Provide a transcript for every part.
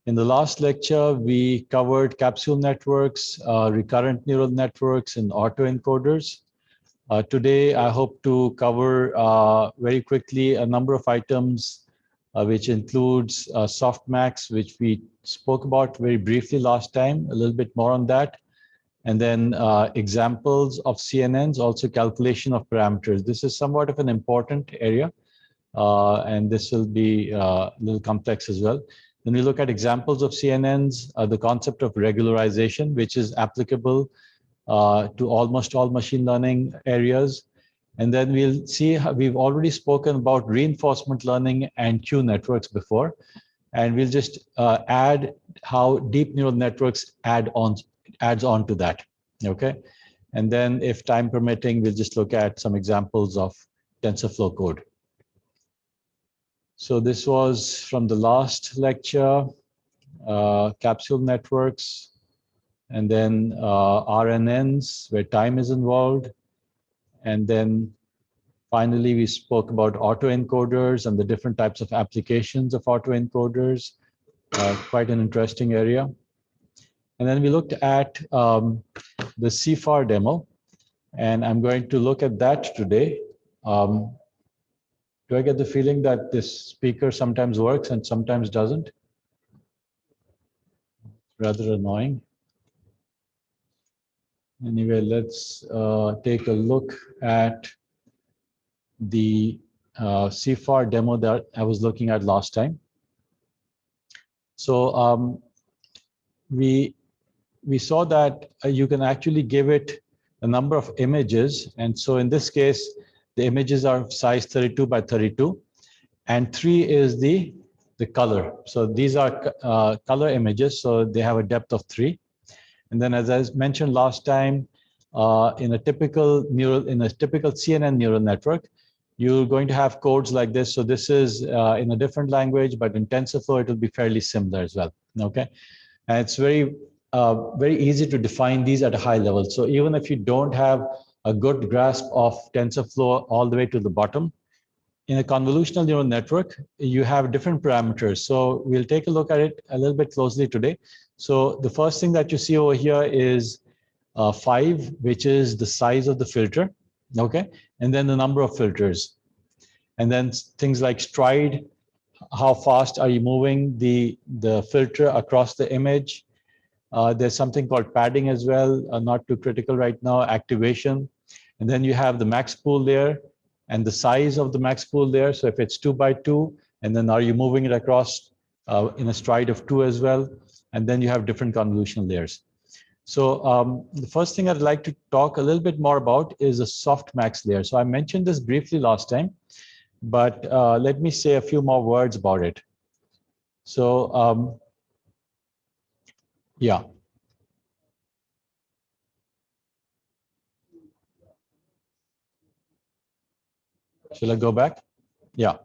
In the last lecture, we covered capsule networks, recurrent neural networks, and autoencoders. Today, I hope to cover very quickly a number of items, which includes softmax, which we spoke about very briefly last time, a little bit more on that. And then examples of CNNs, also calculation of parameters. This is somewhat of an important area, and this will be a little complex as well. When we look at examples of CNNs, the concept of regularization, which is applicable to almost all machine learning areas. And then we'll see how we've already spoken about reinforcement learning and Q networks before. And we'll just add how deep neural networks adds on to that, okay? And then if time permitting, we'll just look at some examples of TensorFlow code. So this was from the last lecture, capsule networks, and then RNNs, where time is involved. And then finally, we spoke about autoencoders and the different types of applications of autoencoders, quite an interesting area. And then we looked at the CFAR demo, and I'm going to look at that today. Do I get the feeling that this speaker sometimes works and sometimes doesn't? Rather annoying. Anyway, let's take a look at the CFAR demo that I was looking at last time. So we saw that you can actually give it a number of images. And so in this case, the images are size 32 by 32, and 3 is the color. So these are color images, so they have a depth of 3. And then, as I mentioned last time, in a typical CNN neural network, you're going to have codes like this. So this is in a different language, but in TensorFlow, it will be fairly similar as well. Okay, and it's very easy to define these at a high level. So even if you don't have a good grasp of TensorFlow all the way to the bottom, in a convolutional neural network, you have different parameters. So we'll take a look at it a little bit closely today. So the first thing that you see over here is 5, which is the size of the filter, okay? And then the number of filters. And then things like stride, how fast are you moving the filter across the image. There's something called padding as well, not too critical right now, activation. And then you have the max pool layer and the size of the max pool layer. So if it's 2 by 2, and then are you moving it across in a stride of 2 as well? And then you have different convolutional layers. So the first thing I'd like to talk a little bit more about is a softmax layer. So I mentioned this briefly last time, but let me say a few more words about it. So yeah. Shall I go back? Yeah.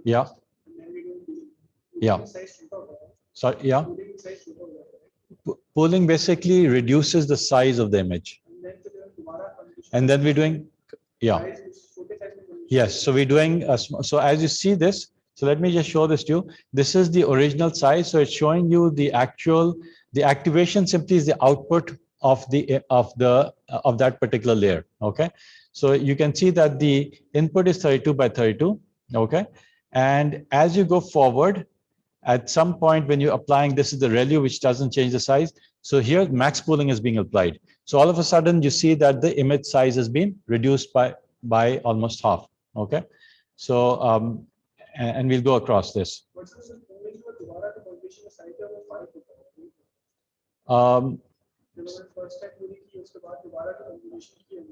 Yeah. Yeah. So yeah. Pooling basically reduces the size of the image. And then we're doing, yeah. Yes, so we're doing, so as you see this, so let me just show this to you. This is the original size. So it's showing you the activation simply is the output of that particular layer, okay? So you can see that the input is 32 by 32, okay? And as you go forward, at some point when you're applying, this is the ReLU, which doesn't change the size. So here max pooling is being applied. So all of a sudden you see that the image size has been reduced by almost half, okay? So, and we'll go across this.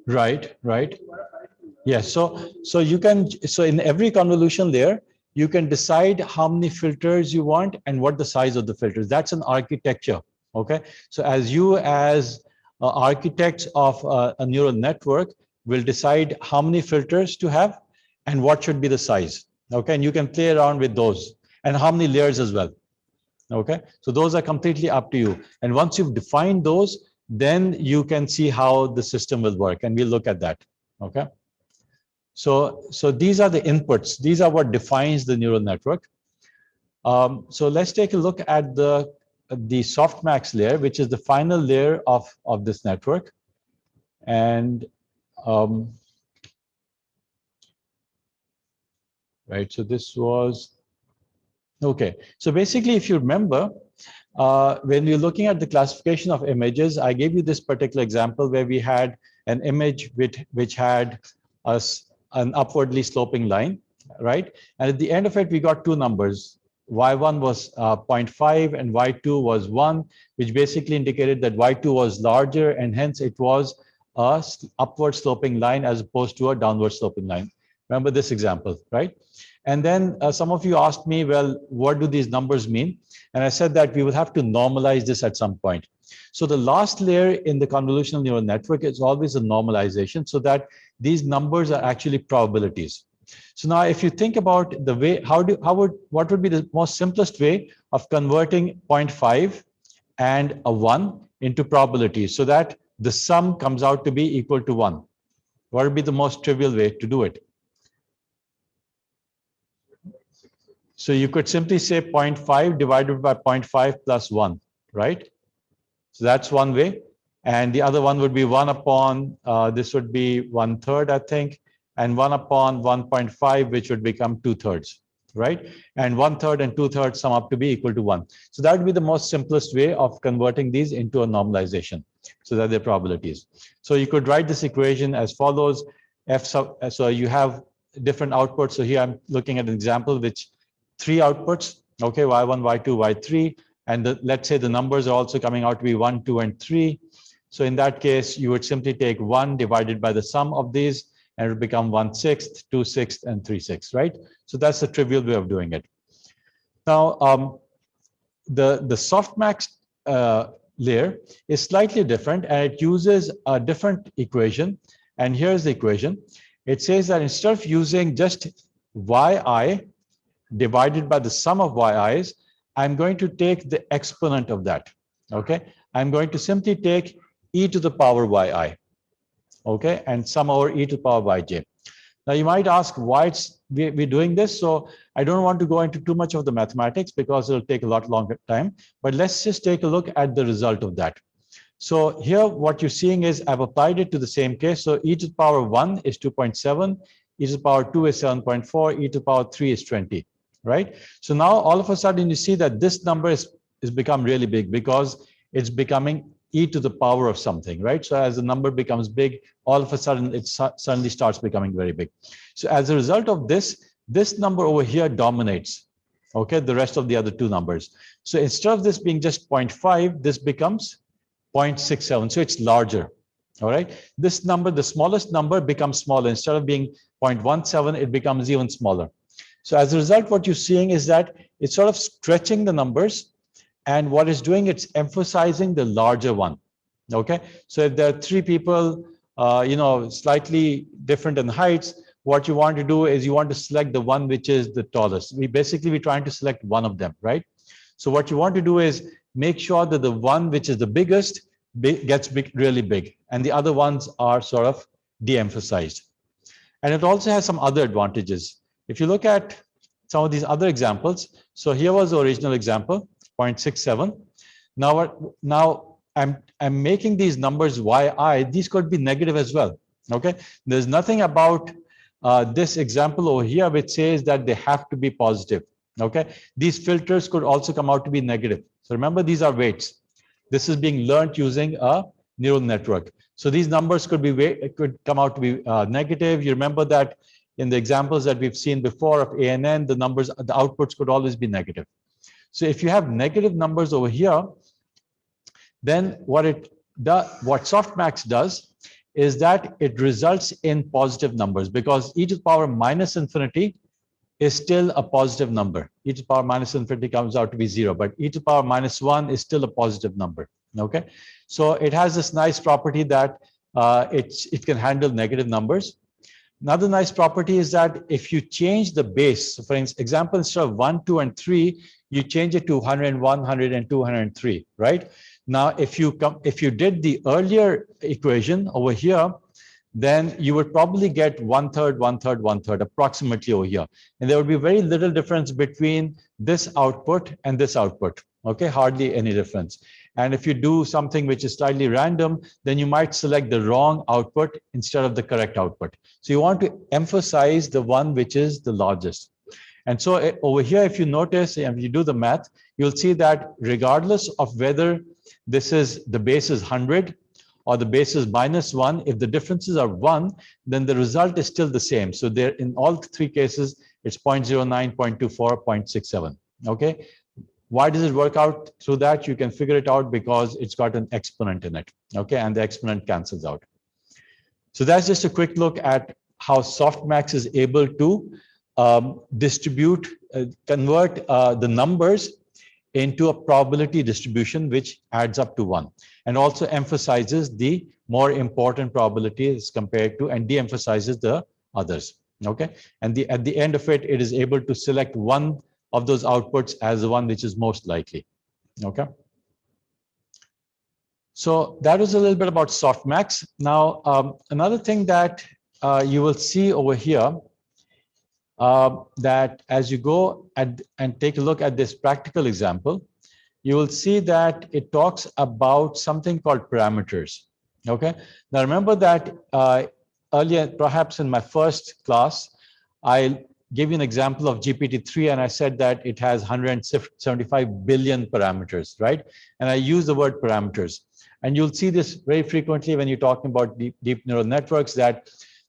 Right. Yes, so you can, so in every convolution layer, you can decide how many filters you want and what the size of the filters. That's an architecture, okay? So as architects of a neural network will decide how many filters to have and what should be the size, okay? And you can play around with those and how many layers as well, okay? So those are completely up to you. And once you've defined those, then you can see how the system will work, and we'll look at that, okay? So these are the inputs. These are what defines the neural network. So let's take a look at the softmax layer, which is the final layer of this network. And right, so this was okay. So basically, if you remember, when you're looking at the classification of images, I gave you this particular example where we had an image which had an upwardly sloping line, right? And at the end of it, we got two numbers. Y1 was 0.5 and Y2 was 1, which basically indicated that Y2 was larger and hence it was a upward sloping line as opposed to a downward sloping line. Remember this example, right? And then some of you asked me, well, what do these numbers mean? And I said that we will have to normalize this at some point. So the last layer in the convolutional neural network is always a normalization so that these numbers are actually probabilities. So now if you think about the way, what would be the most simplest way of converting 0.5 and a 1 into probabilities so that the sum comes out to be equal to 1? What would be the most trivial way to do it? So you could simply say 0.5 divided by 0.5 plus 1, right? So that's one way. And the other one would be 1 upon, this would be 1/3, I think, and 1 upon 1.5, which would become 2/3, right? And 1/3 and 2/3 sum up to be equal to 1. So that would be the most simplest way of converting these into a normalization so that they're probabilities. So you could write this equation as follows. So you have different outputs. So here I'm looking at an example which 3 outputs, okay, Y1, Y2, Y3, and let's say the numbers are also coming out to be 1, 2, and 3. So in that case, you would simply take 1 divided by the sum of these, and it would become 1/6, 2/6, and 3/6, right? So that's the trivial way of doing it. Now, the softmax layer is slightly different, and it uses a different equation. And here's the equation. It says that instead of using just yi divided by the sum of yi's, I'm going to take the exponent of that, okay? I'm going to simply take e to the power yi, okay? And sum over e to the power yj. Now you might ask why we're doing this. So I don't want to go into too much of the mathematics because it'll take a lot longer time, but let's just take a look at the result of that. So here what you're seeing is I've applied it to the same case. So e to the power 1 is 2.7, e to the power 2 is 7.4, e to the power 3 is 20. Right? So now all of a sudden you see that this number is become really big because it's becoming e to the power of something, right? So as the number becomes big, all of a sudden it suddenly starts becoming very big. So as a result of this number over here dominates, okay, the rest of the other two numbers. So instead of this being just 0.5, this becomes 0.67. So it's larger. All right. This number, the smallest number, becomes smaller. Instead of being 0.17, it becomes even smaller. So as a result, what you're seeing is that it's sort of stretching the numbers, and what it's doing, it's emphasizing the larger one. Okay. So if there are 3 people, slightly different in heights, what you want to do is you want to select the one which is the tallest. We're trying to select one of them, right? So what you want to do is make sure that the one which is the biggest gets really big, and the other ones are sort of de-emphasized. And it also has some other advantages. If you look at some of these other examples, so here was the original example, 0.67. Now I'm making these numbers yi. These could be negative as well. Okay, there's nothing about this example over here which says that they have to be positive. Okay, these filters could also come out to be negative. So remember, these are weights. This is being learned using a neural network. So these numbers could come out to be negative. You remember that in the examples that we've seen before of ANN, the outputs could always be negative. So if you have negative numbers over here, then what softmax does is that it results in positive numbers, because e to the power minus infinity is still a positive number. E to the power minus infinity comes out to be 0, but e to the power minus 1 is still a positive number. Okay, so it has this nice property that it can handle negative numbers. Another nice property is that if you change the base, so for example, instead of 1, 2, and 3, you change it to 101, 100, and 203, right? Now, if you did the earlier equation over here, then you would probably get 1/3, 1/3, 1/3 approximately over here. And there would be very little difference between this output and this output. Okay, hardly any difference. And if you do something which is slightly random, then you might select the wrong output instead of the correct output. So you want to emphasize the one which is the largest. And so over here, if you notice, and if you do the math, you'll see that regardless of whether this is the base is 100 or the base is -1, if the differences are 1, then the result is still the same. So there, in all three cases, it's 0.09, 0.24, 0.67. Okay. Why does it work out through that? You can figure it out because it's got an exponent in it. Okay, and the exponent cancels out. So that's just a quick look at how softmax is able to convert the numbers into a probability distribution which adds up to 1, and also emphasizes the more important probabilities compared to, and de-emphasizes the others. Okay, and at the end of it, it is able to select one of those outputs as the one which is most likely. Okay. So that was a little bit about softmax. Now, another thing that you will see over here, that as you go and take a look at this practical example, you will see that it talks about something called parameters. Okay. Now remember that earlier, perhaps in my first class, I gave you an example of GPT-3, and I said that it has 175 billion parameters, right? And I use the word parameters. And you'll see this very frequently when you're talking about deep neural networks, that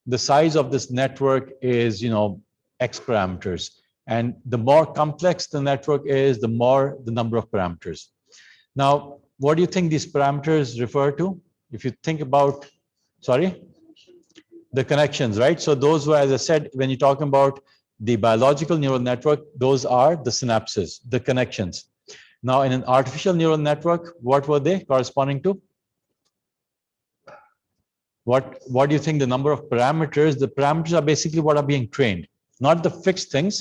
the size of this network is, X parameters. And the more complex the network is, the more the number of parameters. Now, what do you think these parameters refer to? If you think about, the connections, right? So those were, as I said, when you're talking about the biological neural network, those are the synapses, the connections. Now, in an artificial neural network, what were they corresponding to? What do you think the number of parameters? The parameters are basically what are being trained, not the fixed things,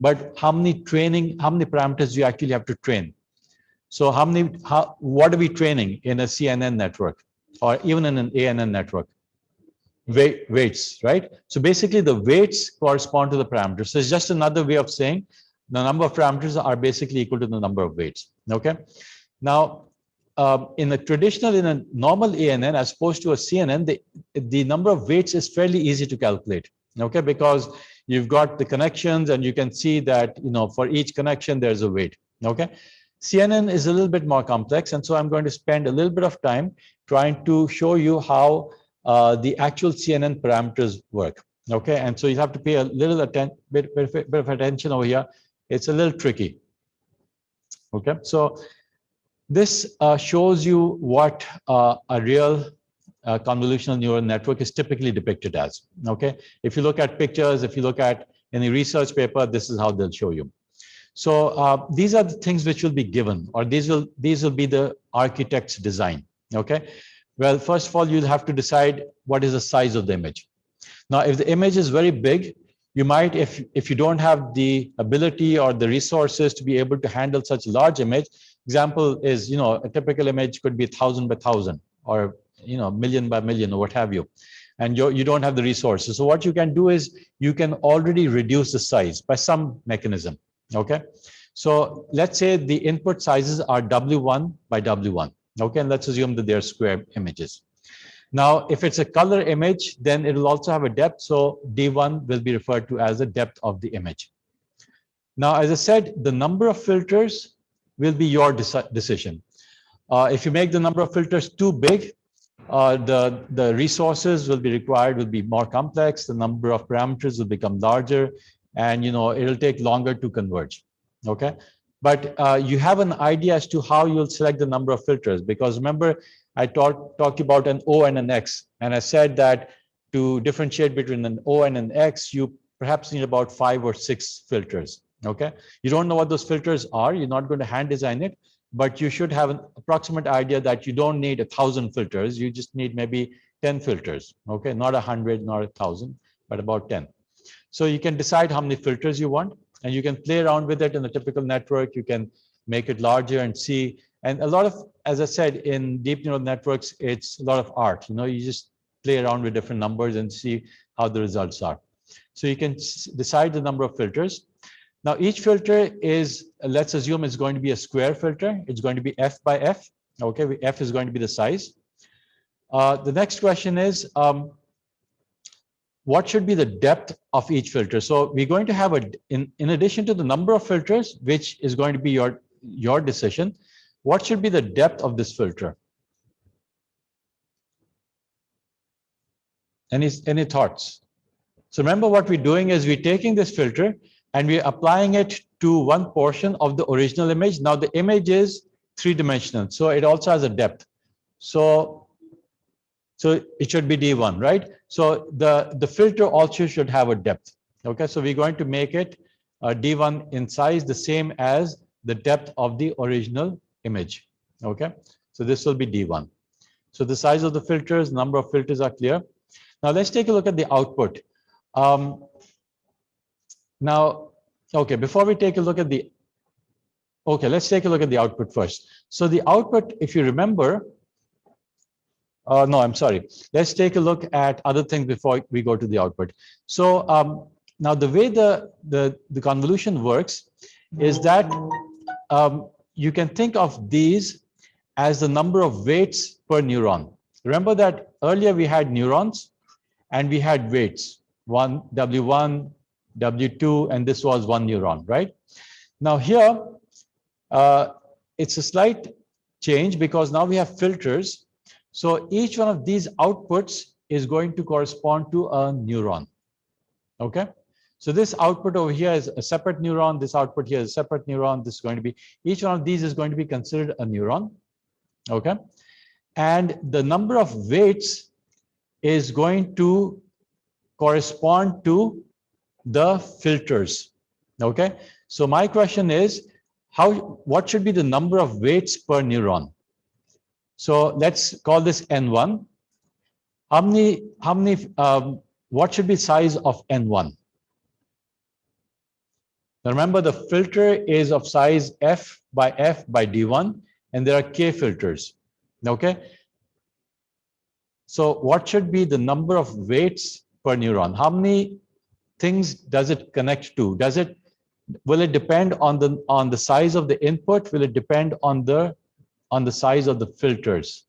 but how many parameters you actually have to train. So what are we training in a CNN network or even in an ANN network? Weights, right? So basically the weights correspond to the parameters. So it's just another way of saying the number of parameters are basically equal to the number of weights. Okay. Now, in a normal ANN as opposed to a CNN, the number of weights is fairly easy to calculate. Okay, because you've got the connections and you can see that, for each connection, there's a weight. Okay. CNN is a little bit more complex. And so I'm going to spend a little bit of time trying to show you how the actual CNN parameters work. Okay, and so you have to pay a little bit of attention over here. It's a little tricky. Okay, so this shows you what a real convolutional neural network is typically depicted as. Okay, if you look at pictures, if you look at any research paper, this is how they'll show you. So these are the things which will be given, or these will be the architect's design. Okay. Well, first of all, you'll have to decide what is the size of the image. Now, if the image is very big, you might, if you don't have the ability or the resources to be able to handle such a large image, example is, a typical image could be 1,000 by 1,000 or, million by million or what have you, and you don't have the resources. So what you can do is you can already reduce the size by some mechanism. Okay. So let's say the input sizes are W1 by W1. Okay, and let's assume that they're square images. Now, if it's a color image, then it will also have a depth. So D1 will be referred to as the depth of the image. Now, as I said, the number of filters will be your decision. If you make the number of filters too big, the resources will be required will be more complex. The number of parameters will become larger, and it'll take longer to converge. Okay. But you have an idea as to how you'll select the number of filters, because remember, I talked about an O and an X, and I said that to differentiate between an O and an X, you perhaps need about 5 or 6 filters. Okay, you don't know what those filters are. You're not going to hand design it, but you should have an approximate idea that you don't need 1,000 filters. You just need maybe 10 filters. Okay, not 100, not 1,000, but about 10. So you can decide how many filters you want. And you can play around with it in a typical network. You can make it larger and see. And a lot of, as I said, in deep neural networks, it's a lot of art. You just play around with different numbers and see how the results are. So you can decide the number of filters. Now each filter is, let's assume it's going to be a square filter. It's going to be f by f. Okay, f is going to be the size. The next question is, what should be the depth of each filter? So we're going to have in addition to the number of filters, which is going to be your decision, what should be the depth of this filter? Any thoughts? So remember, what we're doing is we're taking this filter and we're applying it to one portion of the original image. Now the image is three-dimensional, so it also has a depth. So it should be D1, right? So the filter also should have a depth. Okay, so we're going to make it D1 in size, the same as the depth of the original image. Okay, so this will be D1. So the size of the filters, number of filters are clear. Now let's take a look at the output. Now, okay, before we take a look at the, okay, let's take a look at the output first. So the output, if you remember, no, I'm sorry. Let's take a look at other things before we go to the output. So now the way the convolution works is that you can think of these as the number of weights per neuron. Remember that earlier we had neurons and we had weights, W1, W2, and this was one neuron, right? Now here, it's a slight change because now we have filters. So each one of these outputs is going to correspond to a neuron, okay? So this output over here is a separate neuron, this output here is a separate neuron, this is going to be, each one of these is going to be considered a neuron, okay? And the number of weights is going to correspond to the filters, okay? So my question is, what should be the number of weights per neuron? So let's call this N1. What should be size of N1? Now remember, the filter is of size F by D1, and there are K filters, okay? So what should be the number of weights per neuron? How many things does it connect to? Will it depend on the size of the input? Will it depend on the size of the filters?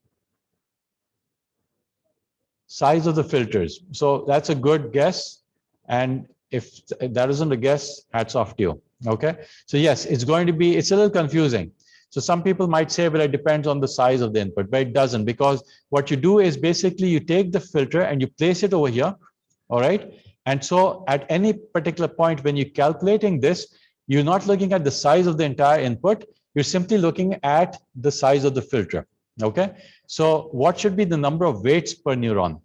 Size of the filters. So that's a good guess. And if that isn't a guess, hats off to you. Okay. So yes, it's going to be, it's a little confusing. So some people might say, well, it depends on the size of the input, but it doesn't, because what you do is basically you take the filter and you place it over here. All right. And so at any particular point when you're calculating this, you're not looking at the size of the entire input. You're simply looking at the size of the filter. Okay. So what should be the number of weights per neuron?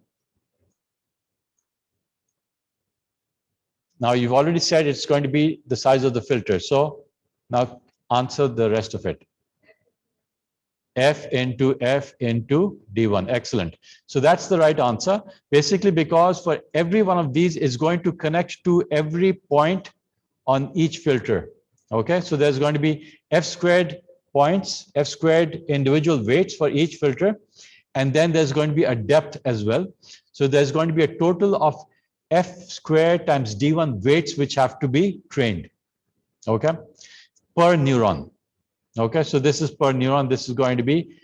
Now you've already said it's going to be the size of the filter. So now answer the rest of it. F into D1. Excellent. So that's the right answer. Basically, because for every one of these is going to connect to every point on each filter. Okay, so there's going to be F squared points, F squared individual weights for each filter. And then there's going to be a depth as well. So there's going to be a total of F squared times D1 weights which have to be trained. Okay, per neuron. Okay, so this is per neuron. This is going to be,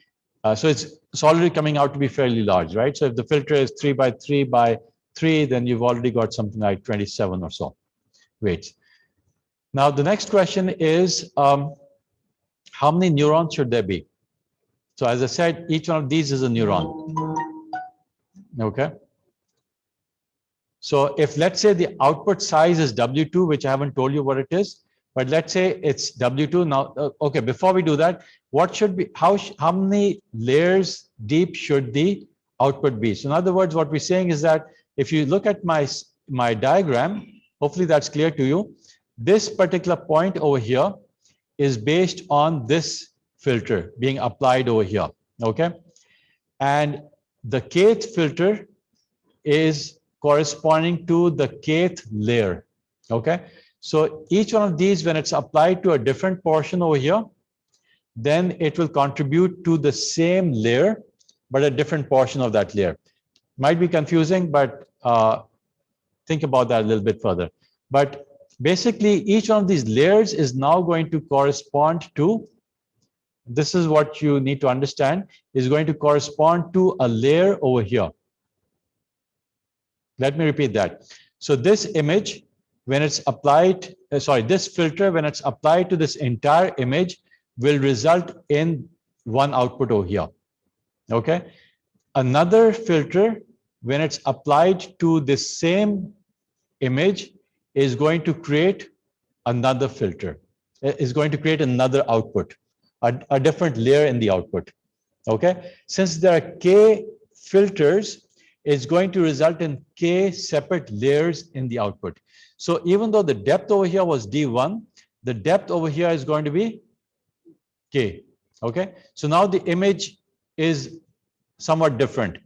so it's already coming out to be fairly large, right? So if the filter is 3 by 3 by 3, then you've already got something like 27 or so weights. Now the next question is, how many neurons should there be? So as I said, each one of these is a neuron. Okay. So if let's say the output size is W2, which I haven't told you what it is, but let's say it's W2 now. Okay, before we do that, what should be, how many layers deep should the output be? So in other words, what we're saying is that if you look at my diagram, hopefully that's clear to you. This particular point over here is based on this filter being applied over here. Okay, and the kth filter is corresponding to the kth layer. Okay, so each one of these, when it's applied to a different portion over here, then it will contribute to the same layer, but a different portion of that layer. Might be confusing, but think about that a little bit further. But basically, each one of these layers is now going to correspond to, this is what you need to understand, is going to correspond to a layer over here. Let me repeat that. So this image, when it's applied, this filter, when it's applied to this entire image, will result in one output over here. Okay. Another filter, when it's applied to this same image, is going to create another filter, is going to create another output, a different layer in the output. Okay. Since there are k filters, it's going to result in k separate layers in the output. So even though the depth over here was D1, the depth over here is going to be k. Okay. So now the image is somewhat different.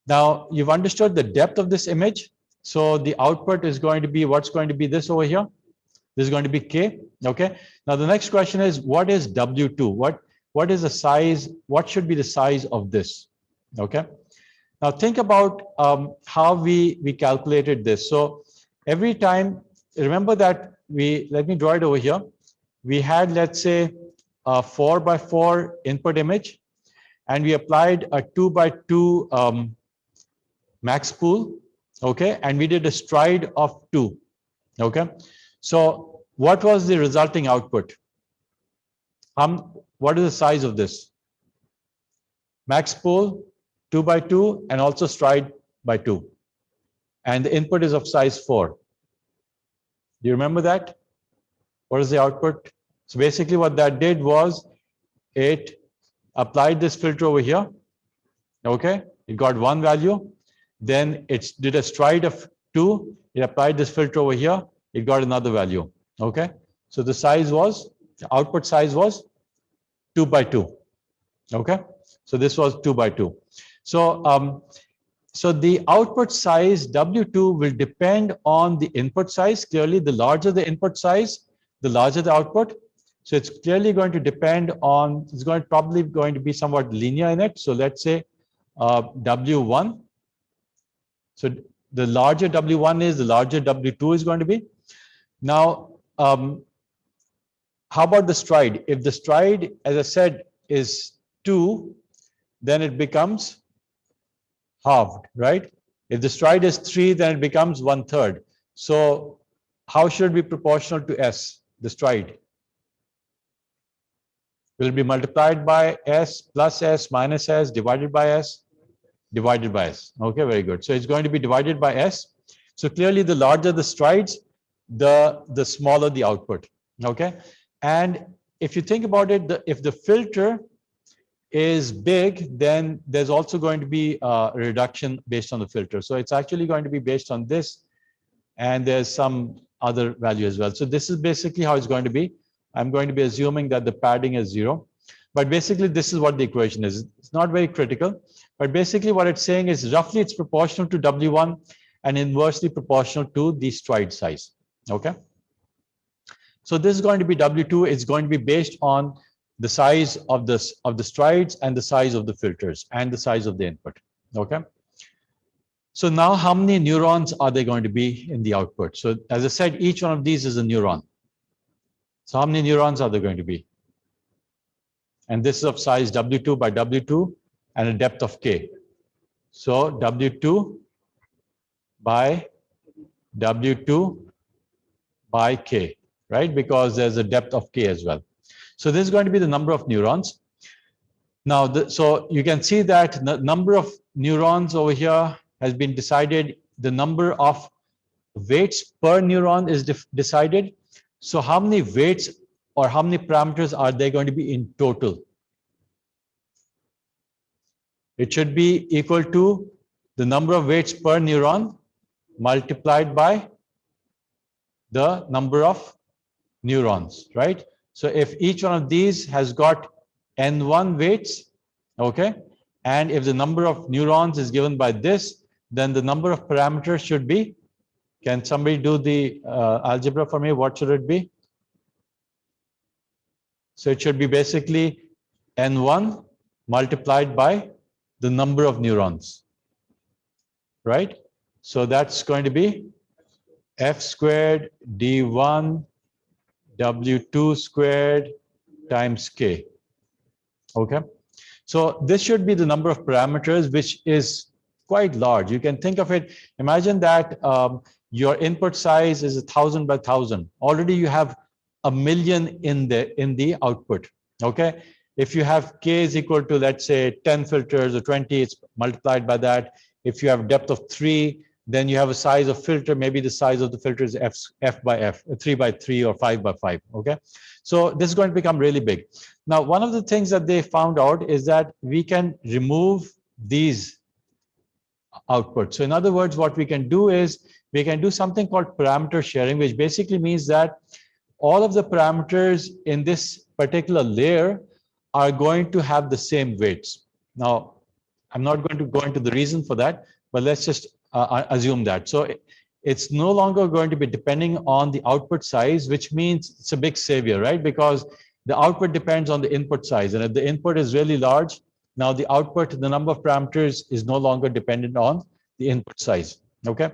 Now you've understood the depth of this image. So the output is going to be, what's going to be this over here? This is going to be k. Okay. Now the next question is, what is W2? What is the size? What should be the size of this? Okay. Now think about how we calculated this. So every time, remember that let me draw it over here. We had, let's say, a 4x4 input image, and we applied a 2x2 max pool. Okay. And we did a stride of 2. Okay. So what was the resulting output? What is the size of this? Max pool, 2x2, and also stride by 2. And the input is of size 4. Do you remember that? What is the output? So basically what that did was it applied this filter over here. Okay, it got one value. Then it did a stride of 2. It applied this filter over here. It got another value. Okay, so the output size was 2x2. Okay, so this was 2x2. So, so the output size W2 will depend on the input size. Clearly, the larger the input size, the larger the output. So it's clearly going to depend on, it's probably going to be somewhat linear in it. So let's say W1. So the larger W1 is, the larger W2 is going to be. Now, how about the stride? If the stride, as I said, is 2, then it becomes halved, right? If the stride is 3, then it becomes 1/3. So how should it be proportional to S, the stride? Will it be multiplied by S plus S minus S divided by S? Divided by S. Okay, very good. So it's going to be divided by S. So clearly the larger the strides, the smaller the output. Okay. And if you think about it, if the filter is big, then there's also going to be a reduction based on the filter. So it's actually going to be based on this, and there's some other value as well. So this is basically how it's going to be. I'm going to be assuming that the padding is 0. But basically, this is what the equation is. It's not very critical, but basically what it's saying is roughly it's proportional to W1 and inversely proportional to the stride size. Okay. So this is going to be W2. It's going to be based on the size of the strides and the size of the filters and the size of the input. Okay. So now how many neurons are there going to be in the output? So as I said, each one of these is a neuron. So how many neurons are there going to be? And this is of size W2 by W2 and a depth of K. So W2 by W2 by K, right? Because there's a depth of K as well. So this is going to be the number of neurons. Now, so you can see that the number of neurons over here has been decided. The number of weights per neuron is decided. So how many weights or how many parameters are there going to be in total? It should be equal to the number of weights per neuron multiplied by the number of neurons, right? So if each one of these has got N1 weights, okay, and if the number of neurons is given by this, then the number of parameters should be, can somebody do the algebra for me? What should it be? So it should be basically N1 multiplied by the number of neurons. right? So that's going to be f squared d1 w2 squared times k. Okay, so this should be the number of parameters, which is quite large. You can think of it, imagine that your input size is 1,000 by 1,000. Already you have 1,000,000 in the output. Okay, if you have k is equal to, let's say, 10 filters or 20, it's multiplied by that. If you have depth of 3, then you have a size of filter, maybe the size of the filter is f by f, 3 by 3 or 5 by 5. Okay, so this is going to become really big. Now, one of the things that they found out is that we can remove these outputs. So in other words, what we can do is we can do something called parameter sharing, which basically means that all of the parameters in this particular layer are going to have the same weights. Now, I'm not going to go into the reason for that, but let's just assume that. So it's no longer going to be depending on the output size, which means it's a big savior, right? Because the output depends on the input size. And if the input is really large, now the output, the number of parameters is no longer dependent on the input size, okay?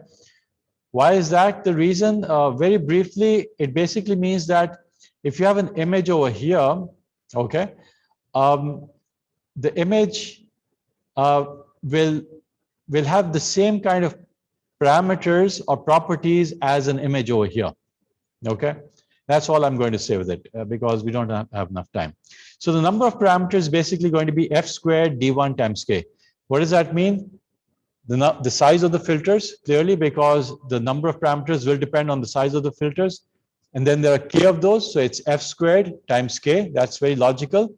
Why is that the reason? Very briefly, it basically means that if you have an image over here, okay, the image will have the same kind of parameters or properties as an image over here, okay? That's all I'm going to say with it because we don't have enough time. So the number of parameters is basically going to be f squared d1 times k. What does that mean? The size of the filters, clearly, because the number of parameters will depend on the size of the filters. And then there are k of those, so it's f squared times k. That's very logical.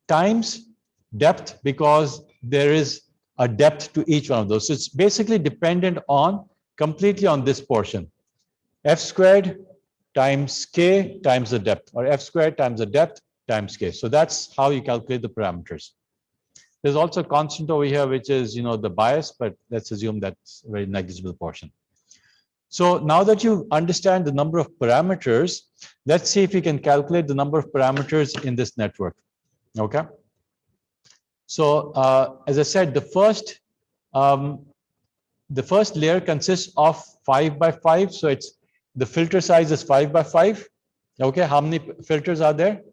Times depth, because there is a depth to each one of those. So it's basically dependent on completely on this portion. F squared times k times the depth, or f squared times the depth times k. So that's how you calculate the parameters. There's also a constant over here, which is, you know, the bias, but let's assume that's a very negligible portion. So now that you understand the number of parameters, let's see if we can calculate the number of parameters in this network. Okay. So as I said, the first layer consists of 5 by 5. So it's the filter size is 5 by 5. Okay. How many filters are there?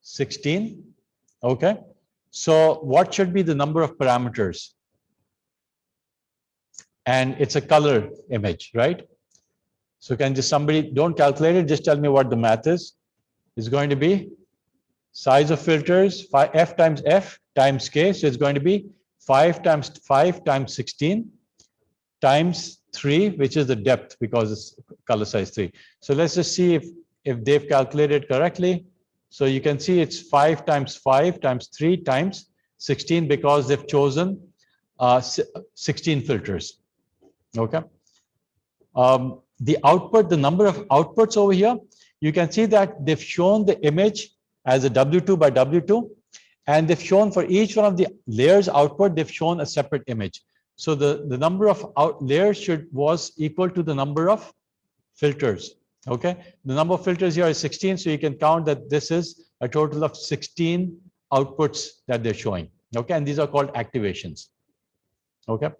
16. Okay. So what should be the number of parameters? And it's a color image, right? So can just somebody, don't calculate it, just tell me what the math is. It's going to be size of filters, f times f times k. So it's going to be 5 times 5 times 16 times 3, which is the depth because it's color size 3. So let's just see if they've calculated correctly. So you can see it's 5 times 5 times 3 times 16 because they've chosen 16 filters. Okay. The output, the number of outputs over here, you can see that they've shown the image as a W2 by W2, and they've shown for each one of the layers output, they've shown a separate image. So the number of layers was equal to the number of filters. Okay, the number of filters here is 16, so you can count that this is a total of 16 outputs that they're showing. Okay, and these are called activations. Okay,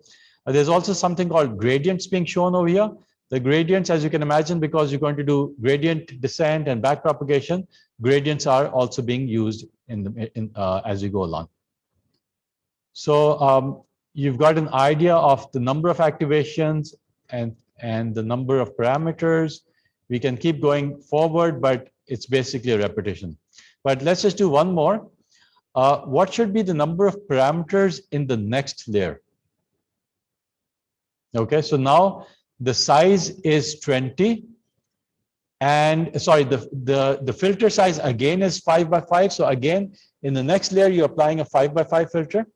there's also something called gradients being shown over here. The gradients, as you can imagine, because you're going to do gradient descent and backpropagation, gradients are also being used as you go along. So you've got an idea of the number of activations and the number of parameters. We can keep going forward, but it's basically a repetition. But let's just do one more. What should be the number of parameters in the next layer? Okay, so now the size is 20. And sorry, the filter size again is 5 by 5. So again, in the next layer, you're applying a 5 by 5 filter.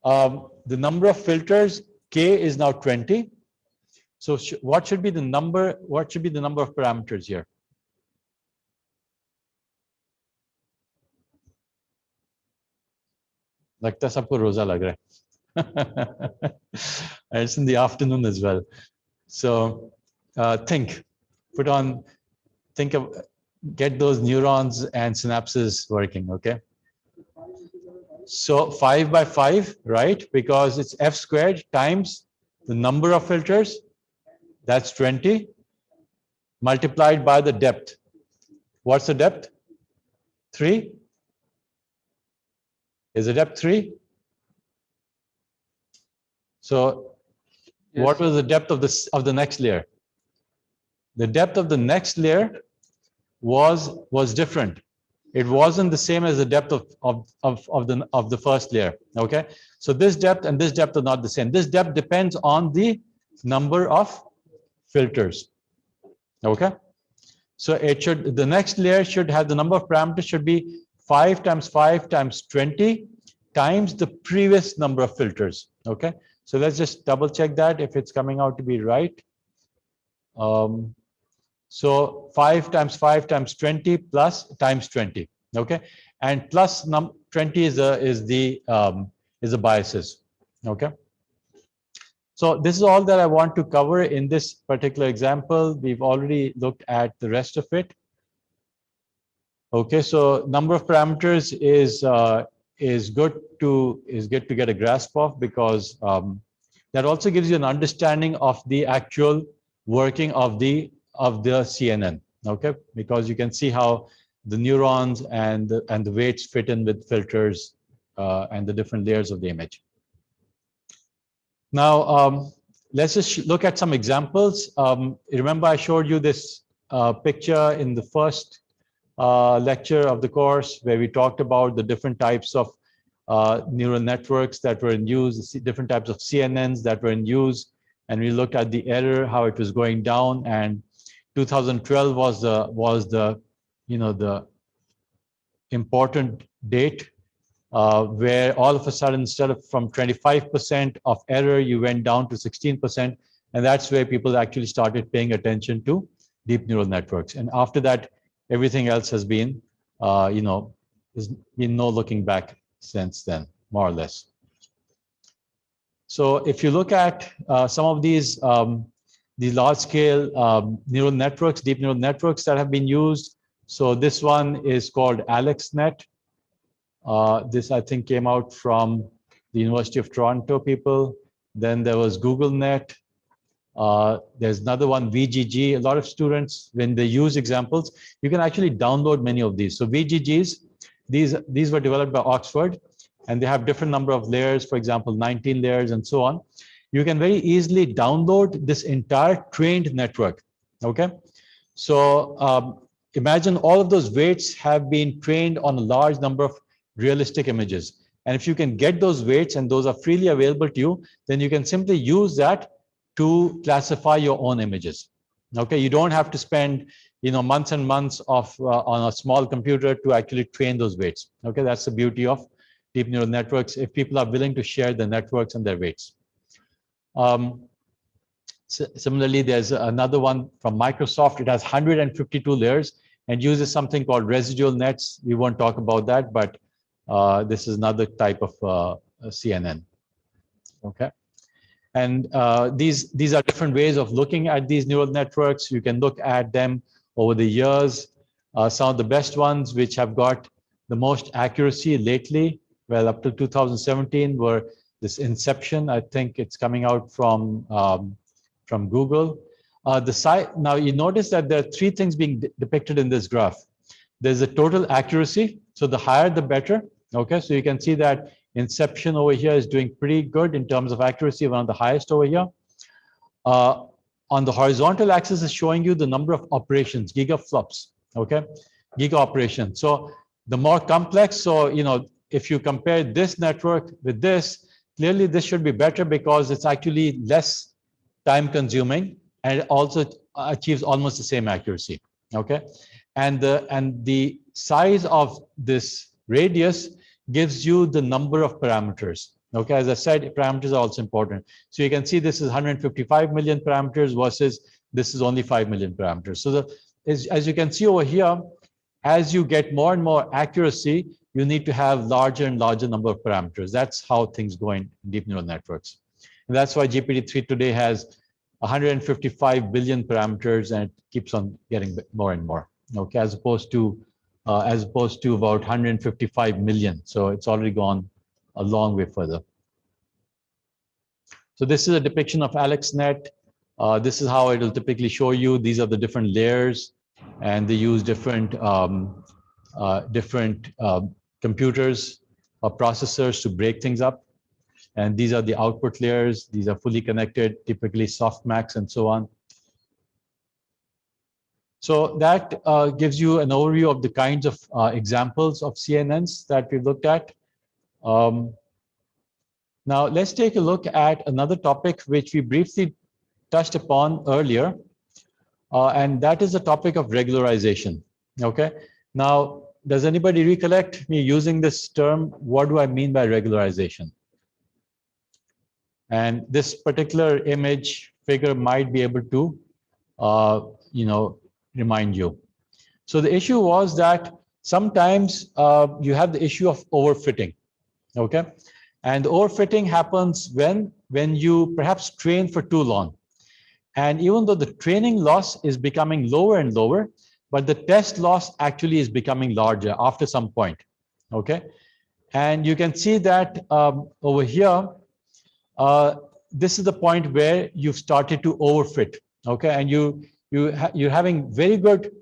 The number of filters, k, is now 20. So what should be the number? What should be the number of parameters here? Lagta sabko roza lag raha hai. It's in the afternoon as well. So think, get those neurons and synapses working. Okay. So 5 by 5, right? Because it's f squared times The number of filters, that's 20, multiplied by the depth. What's the depth? 3. Is the depth 3? So yes. What was the depth of the next layer? The depth of the next layer was different. It wasn't the same as the depth of the first layer. Okay, so this depth and this depth are not the same. This depth depends on the number of filters. Okay, so the next layer should have the number of parameters should be 5 times 5 times 20 times the previous number of filters. Okay, so let's just double check that if it's coming out to be right. So 5 times 5 times 20 plus times 20. Okay, and plus 20 is the biases. Okay. So this is all that I want to cover in this particular example. We've already looked at the rest of it. Okay, so number of parameters is good to get a grasp of, because that also gives you an understanding of the actual working of the CNN. Okay, because you can see how the neurons and the weights fit in with filters and the different layers of the image. Now, let's just look at some examples. Remember, I showed you this picture in the first lecture of the course, where we talked about the different types of neural networks that were in use, different types of CNNs that were in use, and we looked at the error, how it was going down, and 2012 was the the important date where all of a sudden, instead of from 25% of error, you went down to 16%, and that's where people actually started paying attention to deep neural networks. And after that, everything else has been, there's been no looking back since then, more or less. So if you look at some of these large-scale neural networks, deep neural networks that have been used, so this one is called AlexNet. This, I think, came out from the University of Toronto people. Then there was GoogleNet. There's another one, VGG. A lot of students, when they use examples, you can actually download many of these. So VGGs, these were developed by Oxford, and they have different number of layers, for example, 19 layers and so on. You can very easily download this entire trained network. Okay, so imagine all of those weights have been trained on a large number of realistic images. And if you can get those weights and those are freely available to you, then you can simply use that to classify your own images. Okay, you don't have to spend months and months of on a small computer to actually train those weights. Okay, that's the beauty of deep neural networks, if people are willing to share the networks and their weights. Similarly, there's another one from Microsoft. It has 152 layers and uses something called residual nets. We won't talk about that, but this is another type of CNN. Okay, and these are different ways of looking at these neural networks. You can look at them over the years. Some of the best ones, which have got the most accuracy lately, well, up to 2017, were this Inception. I think it's coming out from Google. Now you notice that there are three things being depicted in this graph. There's a total accuracy, so the higher the better. Okay, so you can see that Inception over here is doing pretty good in terms of accuracy, one of the highest over here. On the horizontal axis is showing you the number of operations, gigaflops. Okay, giga operations. So the more complex, so if you compare this network with this, clearly this should be better because it's actually less time consuming and it also achieves almost the same accuracy. Okay, and the size of this radius gives you the number of parameters. Okay, as I said, parameters are also important. So you can see this is 155 million parameters versus this is only 5 million parameters. So as you can see over here, as you get more and more accuracy, you need to have larger and larger number of parameters. That's how things go in deep neural networks. And that's why GPT-3 today has 155 billion parameters and it keeps on getting more and more. Okay, as opposed to about 155 million. So it's already gone a long way further. So this is a depiction of AlexNet. This is how it will typically show you. These are the different layers, and they use different computers or processors to break things up. And these are the output layers. These are fully connected, typically softmax and so on. So that gives you an overview of the kinds of examples of CNNs that we've looked at. Now let's take a look at another topic which we briefly touched upon earlier, and that is the topic of regularization. Okay. Now, does anybody recollect me using this term? What do I mean by regularization? And this particular image figure might be able to, remind you. So the issue was that sometimes you have the issue of overfitting. Okay. And overfitting happens when you perhaps train for too long. And even though the training loss is becoming lower and lower, but the test loss actually is becoming larger after some point. Okay. And you can see that over here, this is the point where you've started to overfit. Okay. And you're having very good,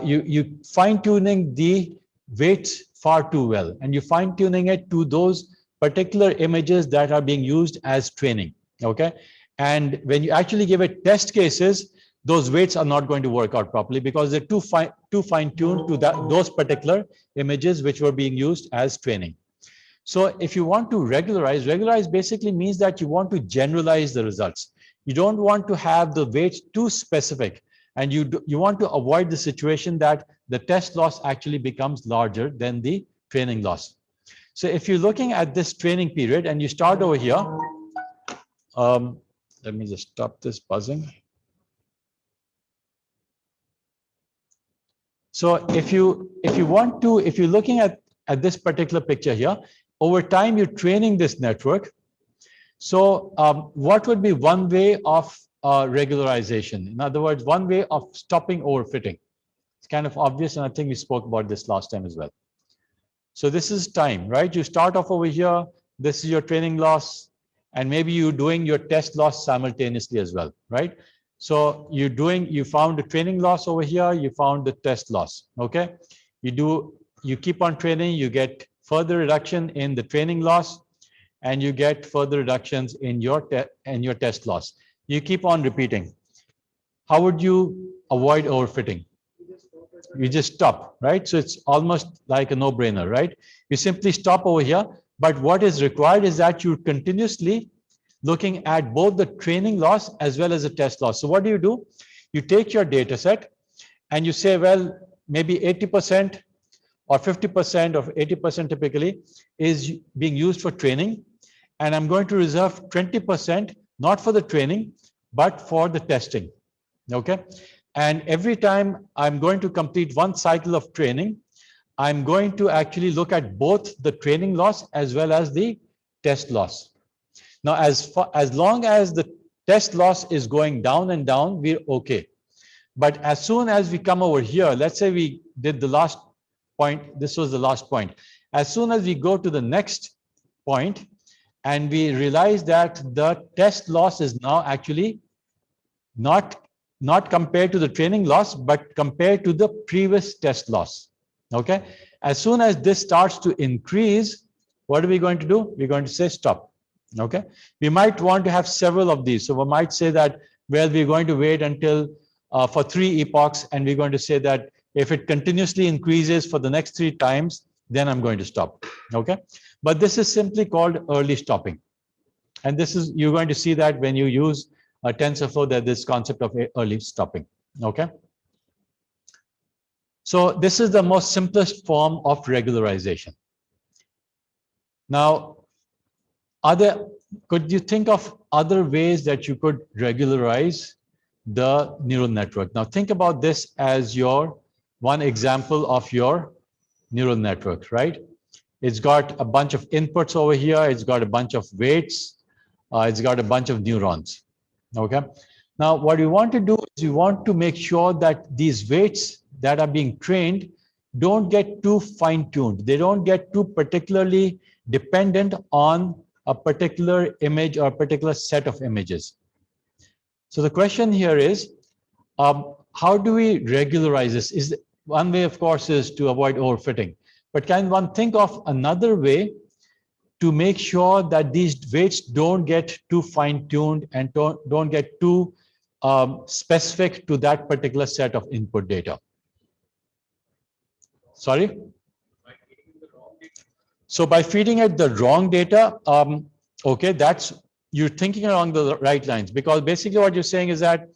you fine tuning the weights far too well. And you're fine tuning it to those particular images that are being used as training. Okay. And when you actually give it test cases, those weights are not going to work out properly because they're too fine-tuned to those particular images which were being used as training. So if you want to regularize basically means that you want to generalize the results. You don't want to have the weights too specific, and you want to avoid the situation that the test loss actually becomes larger than the training loss. So if you're looking at this training period and you start over here, let me just stop this buzzing. So if you're looking at this particular picture here, over time you're training this network. So what would be one way of regularization? In other words, one way of stopping overfitting. It's kind of obvious, and I think we spoke about this last time as well. So this is time, right? You start off over here. This is your training loss, and maybe you're doing your test loss simultaneously as well, right? So you found the training loss over here, you found the test loss, okay? You keep on training, you get further reduction in the training loss, and you get further reductions in your test loss. You keep on repeating. How would you avoid overfitting? You just stop, right? So it's almost like a no-brainer, right? You simply stop over here, but what is required is that you're continuously looking at both the training loss as well as the test loss. So what do? You take your data set and you say, well, maybe 80% or 50% of 80% typically is being used for training. And I'm going to reserve 20%, not for the training, but for the testing, okay? And every time I'm going to complete one cycle of training, I'm going to actually look at both the training loss as well as the test loss. Now, as long as the test loss is going down and down, we're okay. But as soon as we come over here, let's say we did the last point, this was the last point. As soon as we go to the next point and we realize that the test loss is now actually not compared to the training loss, but compared to the previous test loss, okay? As soon as this starts to increase, what are we going to do? We're going to say stop, okay? We might want to have several of these. So we might say that, well, we're going to wait until for 3 epochs, and we're going to say that if it continuously increases for the next 3 times, then I'm going to stop, okay? But this is simply called early stopping. And this is, you're going to see that when you use a TensorFlow, that this concept of early stopping, okay? So this is the most simplest form of regularization. Now, could you think of other ways that you could regularize the neural network? Now think about this as your one example of your neural network, right? It's got a bunch of inputs over here. It's got a bunch of weights. It's got a bunch of neurons, okay? Now, what you want to do is you want to make sure that these weights that are being trained don't get too fine-tuned. They don't get too particularly dependent on a particular image or a particular set of images. So the question here is, how do we regularize this? Is one way, of course, is to avoid overfitting, but can one think of another way to make sure that these weights don't get too fine-tuned and don't get too specific to that particular set of input data? Sorry? So by feeding it the wrong data, okay, that's, you're thinking along the right lines, because basically what you're saying is that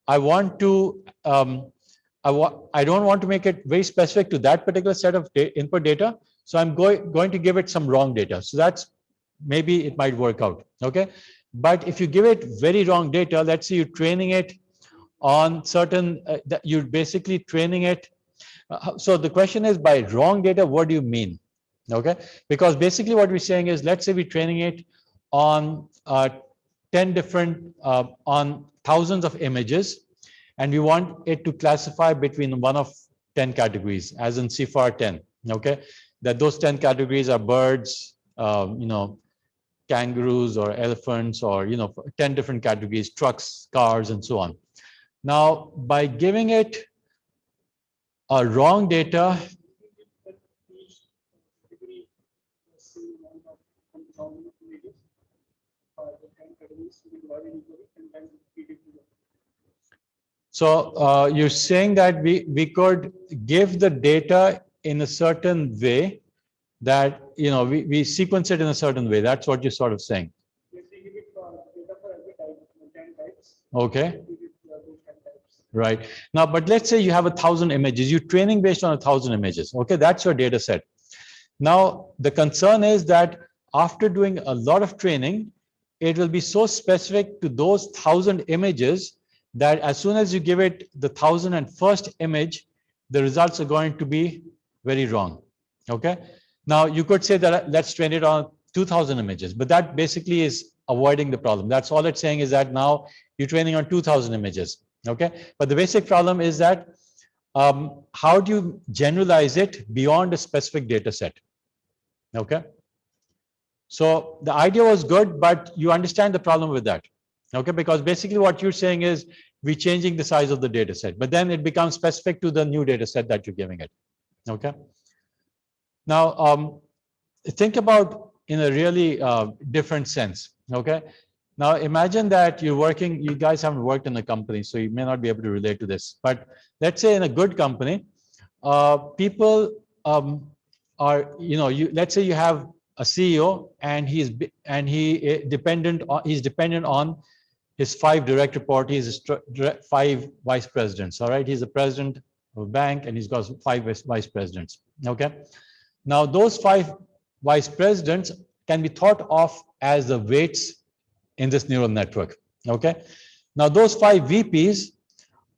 I want to, I don't want to make it very specific to that particular set of input data. So I'm going to give it some wrong data. So that's, maybe it might work out, okay? But if you give it very wrong data, let's say you're training it on certain, you're basically training it. So the question is, by wrong data, what do you mean? Okay, because basically what we're saying is, let's say we're training it on 10 different, on thousands of images, and we want it to classify between one of 10 categories, as in CFAR 10, okay? That those 10 categories are birds, you know, kangaroos or elephants, or, you know, 10 different categories, trucks, cars, and so on. Now, by giving it a wrong data, so you're saying that we could give the data in a certain way, that, you know, we sequence it in a certain way. That's what you're sort of saying. Okay. Right. Now, but let's say you have 1,000 images. You're training based on 1,000 images. Okay, that's your data set. Now, the concern is that after doing a lot of training, it will be so specific to those 1,000 images that as soon as you give it the 1,001st image, the results are going to be very wrong. Okay. Now, you could say that let's train it on 2,000 images, but that basically is avoiding the problem. That's all it's saying, is that now you're training on 2,000 images. Okay. But the basic problem is that how do you generalize it beyond a specific data set? Okay. So the idea was good, but you understand the problem with that. Okay, because basically what you're saying is we're changing the size of the data set, but then it becomes specific to the new data set that you're giving it. Okay. Now, think about in a really different sense. Okay. Now imagine that you're working, you guys haven't worked in a company, so you may not be able to relate to this, but let's say in a good company, people are, you know, let's say you have a CEO and he's dependent on his 5 direct reports, his 5 vice presidents. All right, he's the president of a bank and he's got 5 vice presidents. Okay, now those 5 vice presidents can be thought of as the weights in this neural network. Okay, now those 5 VPs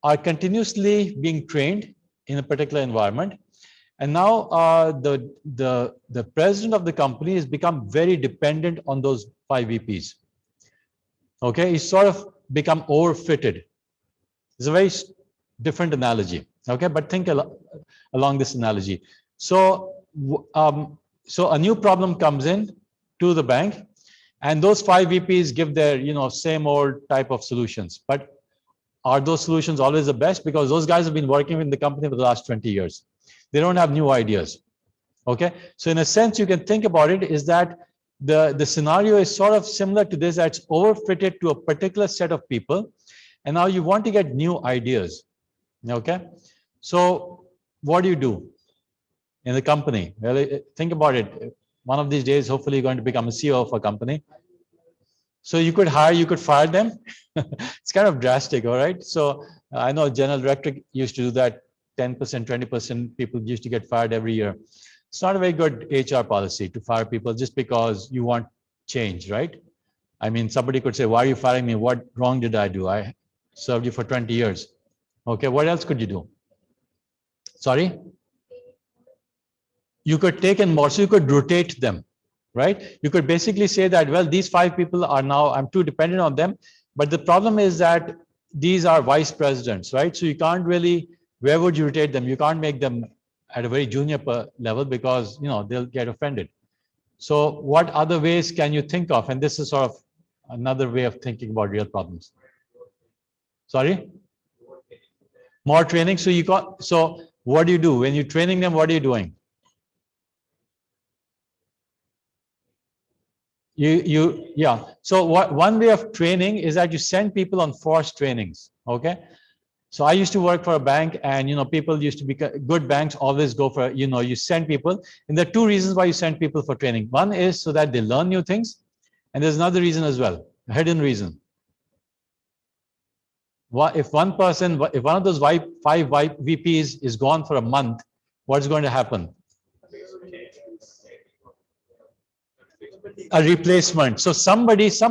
are continuously being trained in a particular environment. And now the president of the company has become very dependent on those 5 VPs. Okay, he's sort of become overfitted. It's a very different analogy. Okay, but think along this analogy. So, so a new problem comes in to the bank, and those 5 VPs give their, you know, same old type of solutions. But are those solutions always the best? Because those guys have been working in the company for the last 20 years. They don't have new ideas. Okay, so in a sense, you can think about it is that the scenario is sort of similar to this, that's overfitted to a particular set of people, and now you want to get new ideas. Okay, so what do you do in the company? Well, think about it. One of these days, hopefully, you're going to become a CEO of a company. So you could hire, you could fire them. It's kind of drastic, all right? So I know general director used to do that. 10%, 20% people used to get fired every year. It's not a very good HR policy to fire people just because you want change, right? I mean, somebody could say, why are you firing me? What wrong did I do? I served you for 20 years. Okay, what else could you do? Sorry? You could take in more, so you could rotate them, right? You could basically say that, well, these 5 people are now, I'm too dependent on them. But the problem is that these are vice presidents, right? So you can't really, where would you rotate them? You can't make them at a very junior level because, you know, they'll get offended. So what other ways can you think of? And this is sort of another way of thinking about real problems. Sorry? More training. So you got, so what do you do? When you're training them, what are you doing? Yeah. So one way of training is that you send people on forced trainings. Okay. So I used to work for a bank, and people used to be good banks always go for, you send people, and there are two reasons why you send people for training. One is so that they learn new things, and there's another reason as well, a hidden reason. If one of those five VPs is gone for a month, what's going to happen? A replacement. So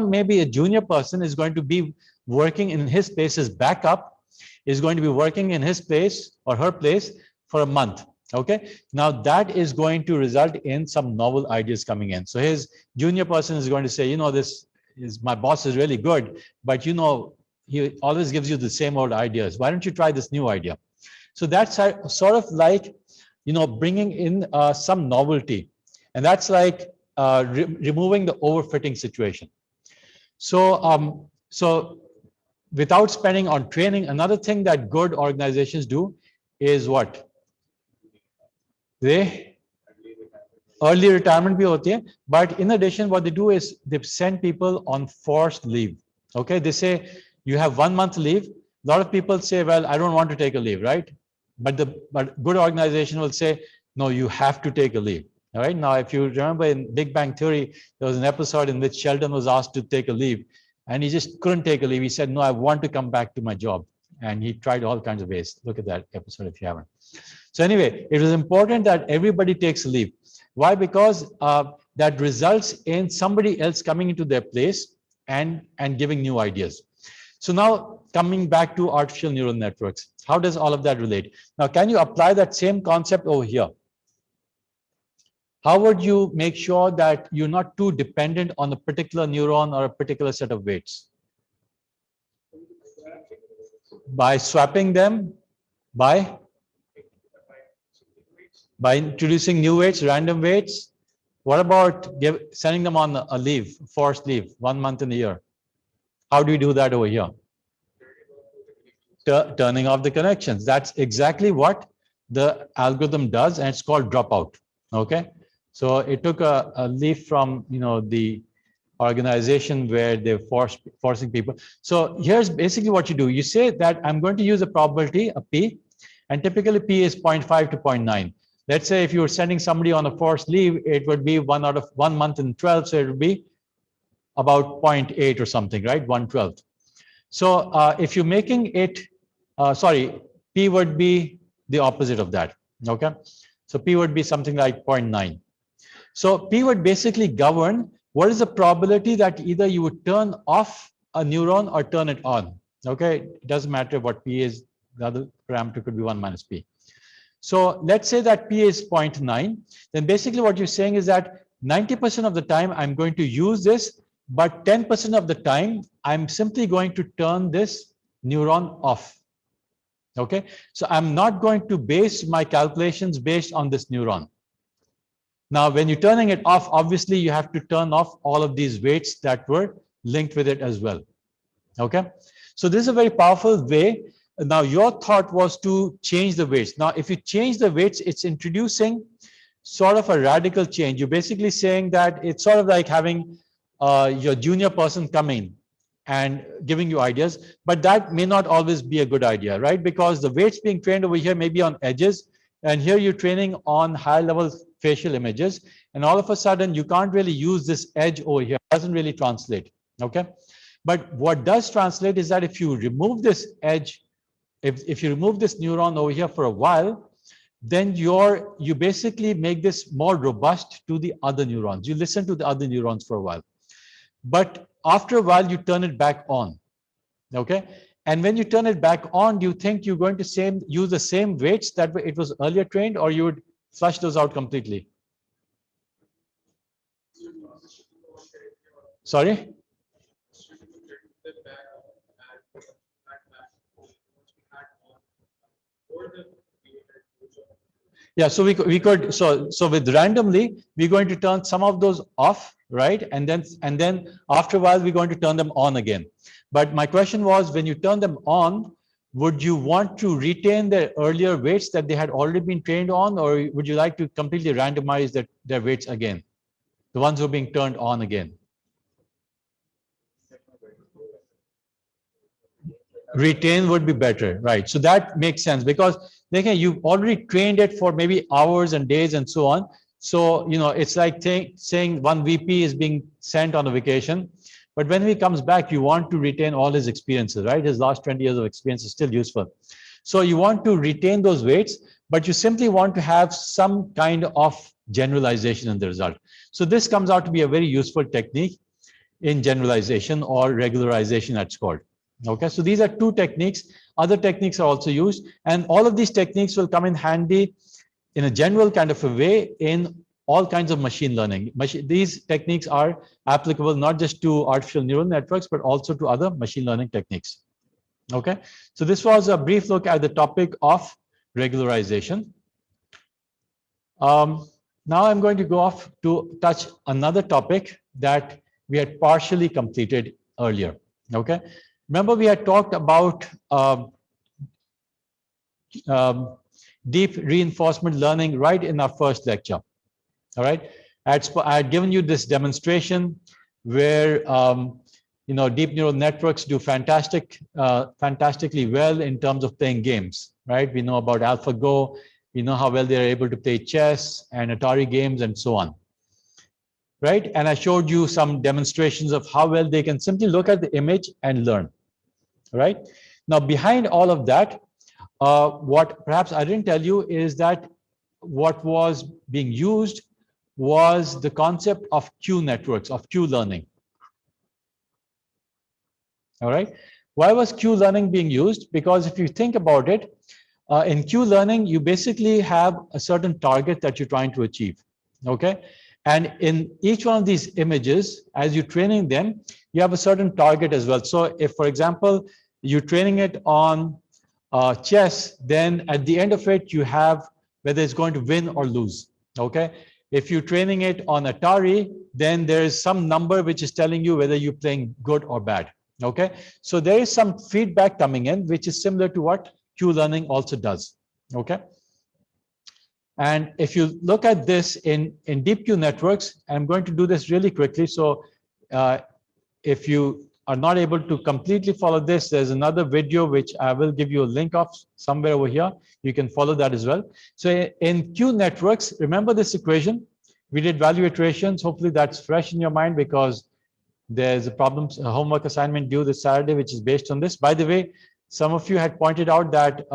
maybe a junior person is going to be working in his place as backup, is going to be working in his place or her place for a month. Okay. Now that is going to result in some novel ideas coming in. So his junior person is going to say, my boss is really good, but he always gives you the same old ideas. Why don't you try this new idea? So that's sort of like, bringing in some novelty, and that's like removing the overfitting situation. So without spending on training, another thing that good organizations do is what? They early retirement bhi hoti hai, but in addition, what they do is they send people on forced leave. Okay, they say you have 1 month leave. A lot of people say, well, I don't want to take a leave, right? But good organization will say, no, you have to take a leave. All right. Now, if you remember in Big Bang Theory, there was an episode in which Sheldon was asked to take a leave, and he just couldn't take a leave. He said, no, I want to come back to my job. And he tried all kinds of ways. Look at that episode if you haven't. So anyway, it was important that everybody takes a leave. Why? Because that results in somebody else coming into their place and giving new ideas. So now coming back to artificial neural networks, how does all of that relate? Now, can you apply that same concept over here? How would you make sure that you're not too dependent on a particular neuron or a particular set of weights? By swapping them, by introducing new weights, random weights. What about sending them on a leave, forced leave, 1 month in a year? How do we do that over here? Turning off the connections. That's exactly what the algorithm does, and it's called dropout. Okay, so it took a leaf from the organization where they're forcing people. So here's basically what you do. You say that I'm going to use a probability, a P, and typically P is 0.5 to 0.9. Let's say if you were sending somebody on a forced leave, it would be 1 out of 1 month in 12, so it would be about 0.8 or something, right? 1/12. So if you're making it, P would be the opposite of that, okay? So P would be something like 0.9. So P would basically govern what is the probability that either you would turn off a neuron or turn it on, okay? It doesn't matter what P is, the other parameter could be 1 minus P. So let's say that P is 0.9, then basically what you're saying is that 90% of the time I'm going to use this, but 10% of the time I'm simply going to turn this neuron off. Okay, so I'm not going to base my calculations based on this neuron. Now, when you're turning it off, obviously you have to turn off all of these weights that were linked with it as well. Okay, so this is a very powerful way. Now, your thought was to change the weights. Now, if you change the weights, it's introducing sort of a radical change. You're basically saying that it's sort of like having your junior person come in and giving you ideas, but that may not always be a good idea, right? Because the weights being trained over here may be on edges, and here you're training on high-level facial images, and all of a sudden you can't really use this edge over here. It doesn't really translate, okay? But what does translate is that if you remove this edge, if you remove this neuron over here for a while, then you basically make this more robust to the other neurons. You listen to the other neurons for a while. But after a while, you turn it back on, okay? And when you turn it back on, do you think you're going to use the same weights that it was earlier trained, or you would flush those out completely? Sorry? Yeah, so we could, so with randomly, we're going to turn some of those off, right? And then after a while, we're going to turn them on again. But my question was, when you turn them on, would you want to retain the earlier weights that they had already been trained on, or would you like to completely randomize their weights again, the ones who are being turned on again? Retain would be better, right? So that makes sense, because again, you've already trained it for maybe hours and days and so on. So, you know, it's like saying one VP is being sent on a vacation, but when he comes back, you want to retain all his experiences, right? His last 20 years of experience is still useful. So you want to retain those weights, but you simply want to have some kind of generalization in the result. So this comes out to be a very useful technique in generalization or regularization, that's called. Okay, so these are two techniques. Other techniques are also used, and all of these techniques will come in handy in a general kind of a way in all kinds of machine learning. These techniques are applicable not just to artificial neural networks, but also to other machine learning techniques. Okay, so this was a brief look at the topic of regularization. Now I'm going to go off to touch another topic that we had partially completed earlier. Okay, remember we had talked about deep reinforcement learning right in our first lecture. All right, I had given you this demonstration where you know, deep neural networks do fantastically well in terms of playing games. Right, we know about AlphaGo. We know how well they're able to play chess and Atari games and so on. Right, and I showed you some demonstrations of how well they can simply look at the image and learn. Right, now behind all of that, what perhaps I didn't tell you is that what was being used was the concept of Q networks, of Q learning. All right, why was Q learning being used? Because if you think about it, in Q learning, you basically have a certain target that you're trying to achieve. Okay, and in each one of these images, as you're training them, you have a certain target as well. So if, for example, you're training it on chess, then at the end of it, you have whether it's going to win or lose. Okay, if you're training it on Atari, then there is some number which is telling you whether you're playing good or bad. Okay, so there is some feedback coming in, which is similar to what Q learning also does. Okay, and if you look at this in deep Q networks, I'm going to do this really quickly. So if you are not able to completely follow this, there's another video which I will give you a link of somewhere over here. You can follow that as well. So in Q networks, remember this equation. We did value iterations. Hopefully that's fresh in your mind, because there's a homework assignment due this Saturday, which is based on this. By the way, some of you had pointed out that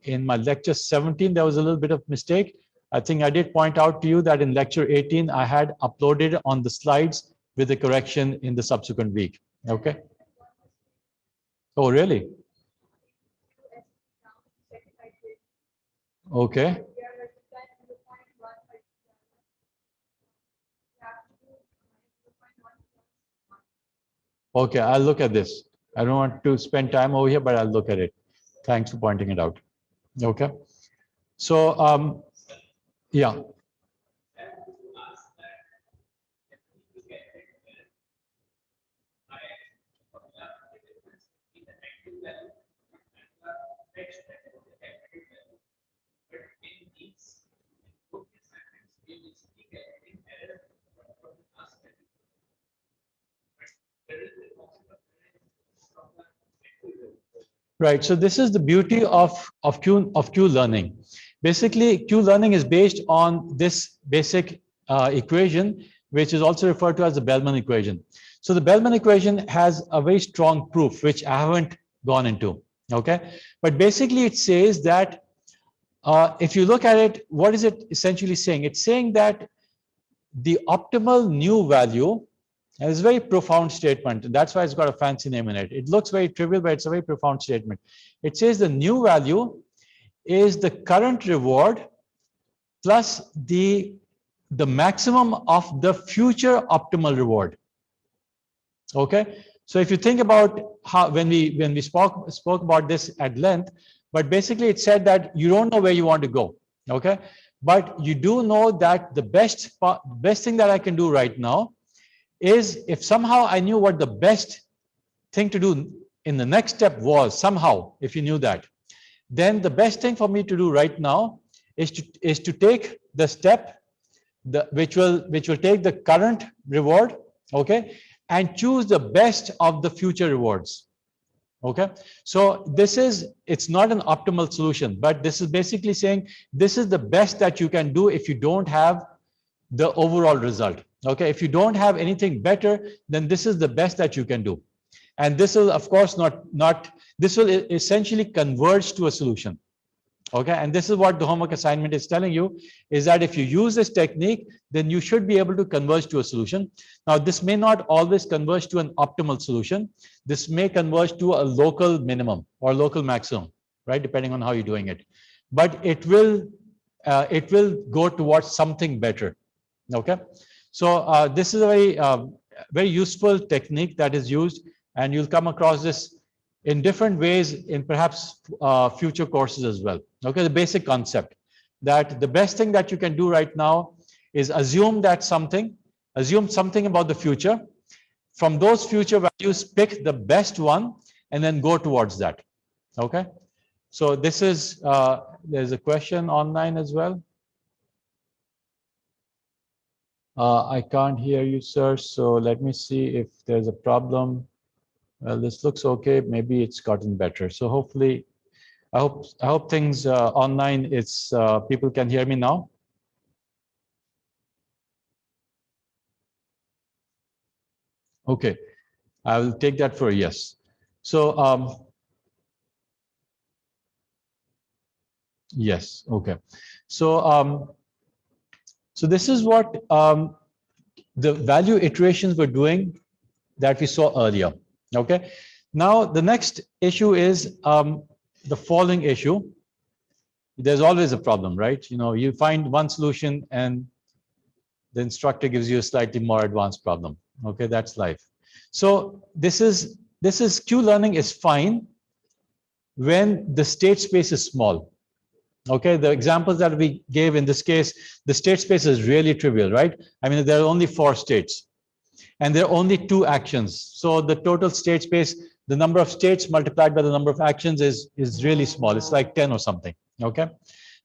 in my lecture 17, there was a little bit of mistake. I think I did point out to you that in lecture 18, I had uploaded on the slides with the correction in the subsequent week. Okay. Oh, really? Okay. Okay, I'll look at this. I don't want to spend time over here, but I'll look at it. Thanks for pointing it out. Okay. So, yeah. Right. So this is the beauty of Q learning. Basically, Q learning is based on this basic equation, which is also referred to as the Bellman equation. So the Bellman equation has a very strong proof, which I haven't gone into. Okay, but basically it says that if you look at it, what is it essentially saying? It's saying that the optimal new value, and it's a very profound statement. That's why it's got a fancy name in it. It looks very trivial, but it's a very profound statement. It says the new value is the current reward plus the maximum of the future optimal reward. Okay, so if you think about how when we spoke about this at length, but basically it said that you don't know where you want to go. Okay, But you do know that the best thing that I can do right now is, if somehow I knew what the best thing to do in the next step was, somehow, if you knew that, then the best thing for me to do right now is to take the step which will take the current reward, okay, and choose the best of the future rewards. Okay, so it's not an optimal solution, but this is basically saying this is the best that you can do if you don't have the overall result. Okay, if you don't have anything better, then this is the best that you can do. And this will, of course, this will essentially converge to a solution. Okay, and this is what the homework assignment is telling you, is that if you use this technique, then you should be able to converge to a solution. Now, this may not always converge to an optimal solution. This may converge to a local minimum or local maximum, right, depending on how you're doing it. But it will go towards something better. Okay, so this is a very useful technique that is used, and you'll come across this in different ways in perhaps future courses as well. Okay, the basic concept that the best thing that you can do right now is assume something about the future. From those future values, pick the best one and then go towards that. Okay, so this is, there's a question online as well. I can't hear you, sir, so let me see if there's a problem. Well, this looks okay. Maybe it's gotten better. So hopefully, I hope things online, it's people can hear me now. Okay, I will take that for a yes. So yes, okay. So so this is what the value iterations were doing that we saw earlier. Okay, now the next issue is the following issue. There's always a problem, right? You know, you find one solution and the instructor gives you a slightly more advanced problem. Okay, that's life. So this is Q learning is fine when the state space is small. Okay, the examples that we gave in this case, the state space is really trivial, right? I mean, there are only 4 states. And there are only 2 actions. So the total state space, the number of states multiplied by the number of actions is really small. It's like 10 or something, okay?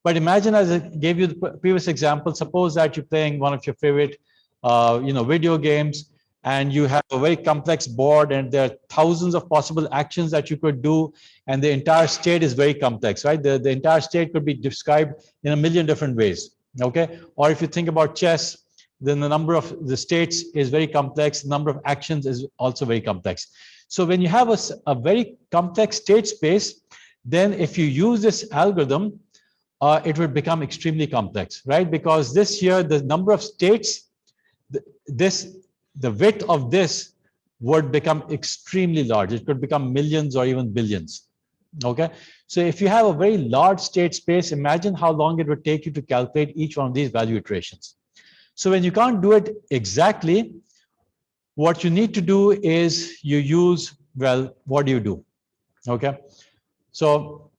But imagine, as I gave you the previous example, suppose that you're playing one of your favorite video games, and you have a very complex board, and there are thousands of possible actions that you could do, and the entire state is very complex, right? The entire state could be described in a million different ways, okay? Or if you think about chess, then the number of the states is very complex. The number of actions is also very complex. So when you have a very complex state space, then if you use this algorithm, it will become extremely complex, right? Because this here, the number of states, the width of this would become extremely large. It could become millions or even billions. Okay, so if you have a very large state space, imagine how long it would take you to calculate each one of these value iterations. So when you can't do it exactly, what you need to do is you use, well, what do you do? Okay, so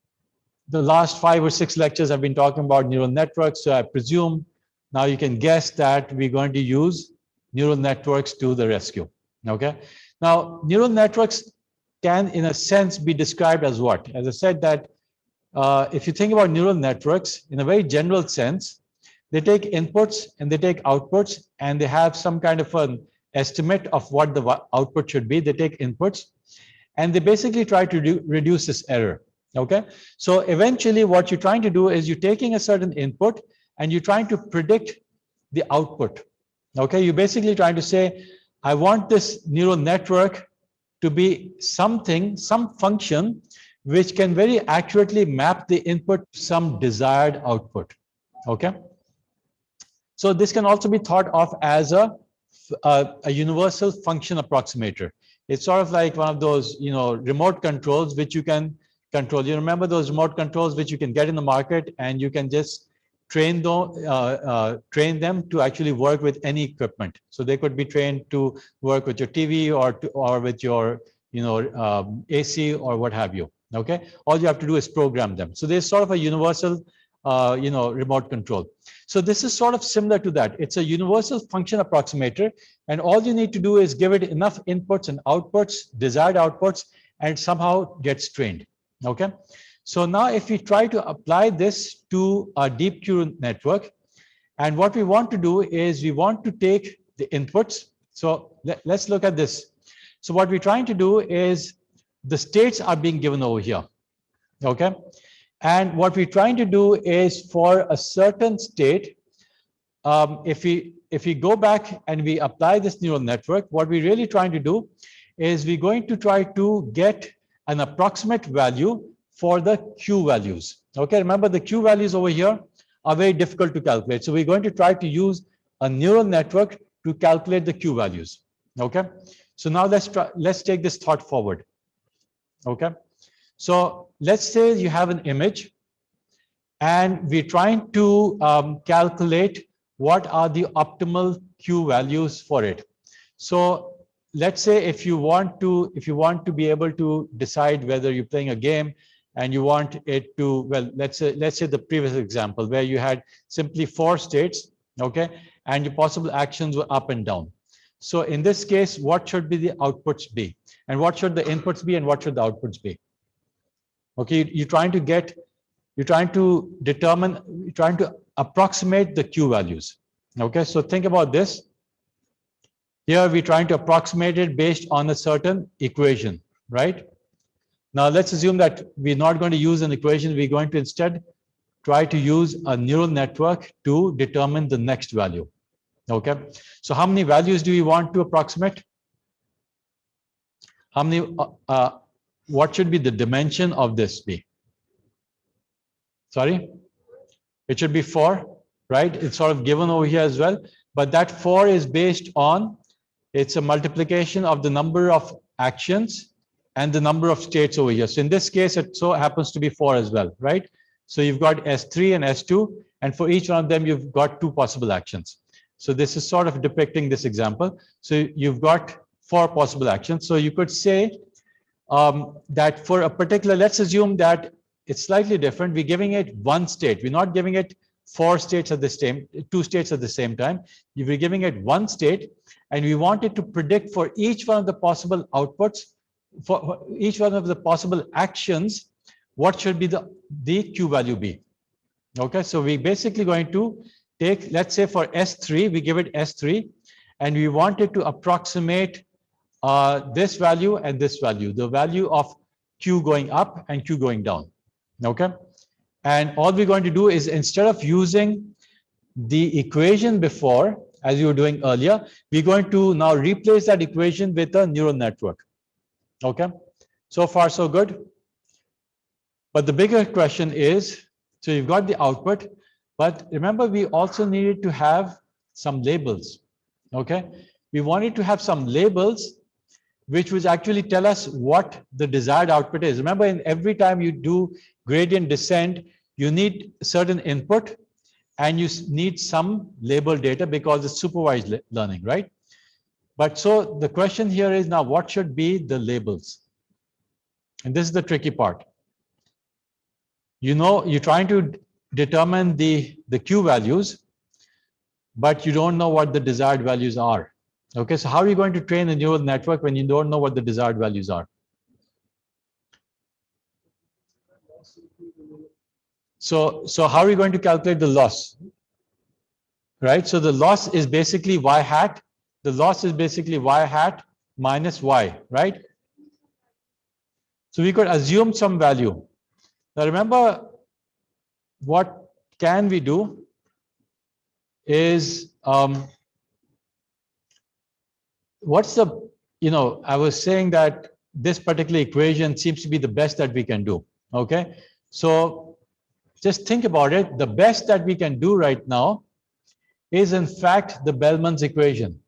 the last 5 or 6 lectures I've been talking about neural networks. So I presume now you can guess that we're going to use neural networks to the rescue. Okay, now neural networks can, in a sense, be described as what? As I said, that if you think about neural networks in a very general sense, they take inputs and they take outputs, and they have some kind of an estimate of what the output should be. They take inputs and they basically try to reduce this error. Okay, so eventually what you're trying to do is you're taking a certain input and you're trying to predict the output. Okay, you're basically trying to say, I want this neural network to be something, some function, which can very accurately map the input to some desired output. Okay, so this can also be thought of as a universal function approximator. It's sort of like one of those, remote controls which you can control. You remember those remote controls which you can get in the market, and you can just train them to actually work with any equipment. So they could be trained to work with your TV or with your AC or what have you. Okay, all you have to do is program them. So there's sort of a universal remote control. So this is sort of similar to that. It's a universal function approximator, and all you need to do is give it enough inputs and outputs, desired outputs, and it somehow gets trained. Okay. So now if we try to apply this to a deep neural network, and what we want to do is we want to take the inputs. So let's look at this. So what we're trying to do is the states are being given over here. Okay. And what we're trying to do is for a certain state, if we go back and we apply this neural network, what we're really trying to do is we're going to try to get an approximate value for the Q values. Okay, remember the Q values over here are very difficult to calculate. So we're going to try to use a neural network to calculate the Q values. Okay, so now let's take this thought forward. Okay, so let's say you have an image and we're trying to calculate what are the optimal Q values for it. So let's say if you want to be able to decide whether you're playing a game and you want it to, well, let's say the previous example where you had simply 4 states, okay, and your possible actions were up and down. So in this case, what should be the outputs be? And what should the inputs be and what should the outputs be? Okay, you're trying to approximate the Q values. Okay, so think about this. Here we're trying to approximate it based on a certain equation, right? Now let's assume that we're not going to use an equation. We're going to instead try to use a neural network to determine the next value. Okay, so how many values do we want to approximate? How many? What should be the dimension of this be? Sorry, it should be 4, right? It's sort of given over here as well, but that 4 is based on, it's a multiplication of the number of actions and the number of states over here. So in this case, it so happens to be 4 as well, right? So you've got S3 and S2, and for each one of them, you've got 2 possible actions. So this is sort of depicting this example. So you've got 4 possible actions. So you could say that for a particular, let's assume that it's slightly different. We're giving it 1 state. We're not giving it 4 states at the same, 2 states at the same time. We're giving it 1 state, and we want it to predict for each one of the possible outputs, for each one of the possible actions, what should be the Q value be. Okay, so we're basically going to take, let's say for S3, we give it S3, and we want it to approximate this value and this value, the value of Q going up and Q going down. Okay, and all we're going to do is, instead of using the equation before, as you were doing earlier, we're going to now replace that equation with a neural network. Okay, so far so good. But the bigger question is, so you've got the output, but remember we also needed to have some labels. Okay, we wanted to have some labels which would actually tell us what the desired output is. Remember, in every time you do gradient descent, you need certain input and you need some label data because it's supervised learning, right? But so the question here is now, what should be the labels? And this is the tricky part. You know, you're trying to determine the Q values, but you don't know what the desired values are. Okay, so how are you going to train a neural network when you don't know what the desired values are? So how are you going to calculate the loss? Right, so the loss is basically y hat. The loss is basically y hat minus y, right? So we could assume some value. Now remember, what can we do is, what's the, I was saying that this particular equation seems to be the best that we can do. Okay, so just think about it. The best that we can do right now is in fact the Bellman's equation.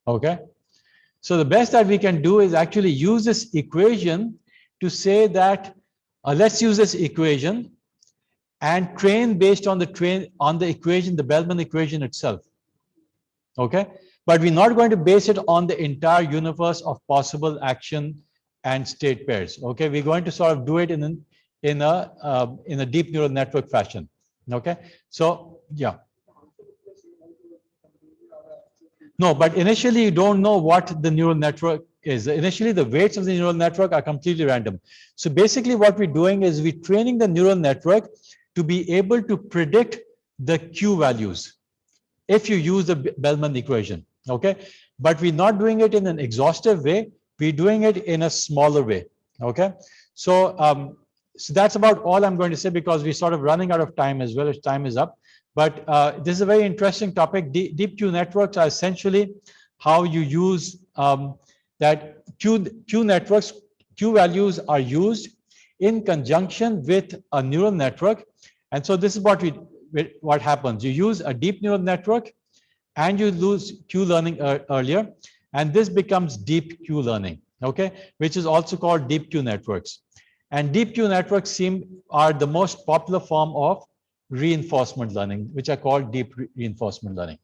Okay, so the best that we can do is actually use this equation to say that let's use this equation and train based on the equation, the Bellman equation itself. Okay, but we're not going to base it on the entire universe of possible action and state pairs. Okay, we're going to sort of do it in in a deep neural network fashion. Okay, so yeah. No, but initially you don't know what the neural network is. Initially, the weights of the neural network are completely random. So basically what we're doing is we're training the neural network to be able to predict the Q values if you use the Bellman equation, okay? But we're not doing it in an exhaustive way. We're doing it in a smaller way, okay? So, so that's about all I'm going to say because we're sort of running out of time as well as time is up. But this is a very interesting topic. Deep Q networks are essentially how you use that Q networks, Q values are used in conjunction with a neural network. And so this is what happens. You use a deep neural network and you lose Q learning earlier, and this becomes deep Q learning, okay, which is also called deep Q networks. And deep Q networks are the most popular form of reinforcement learning, which are called deep reinforcement learning.